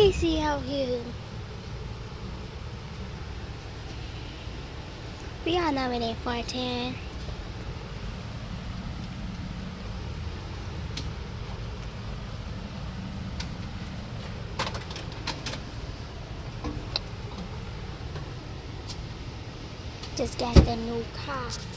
crazy out here. We all know it ain't 410. Just got the new car.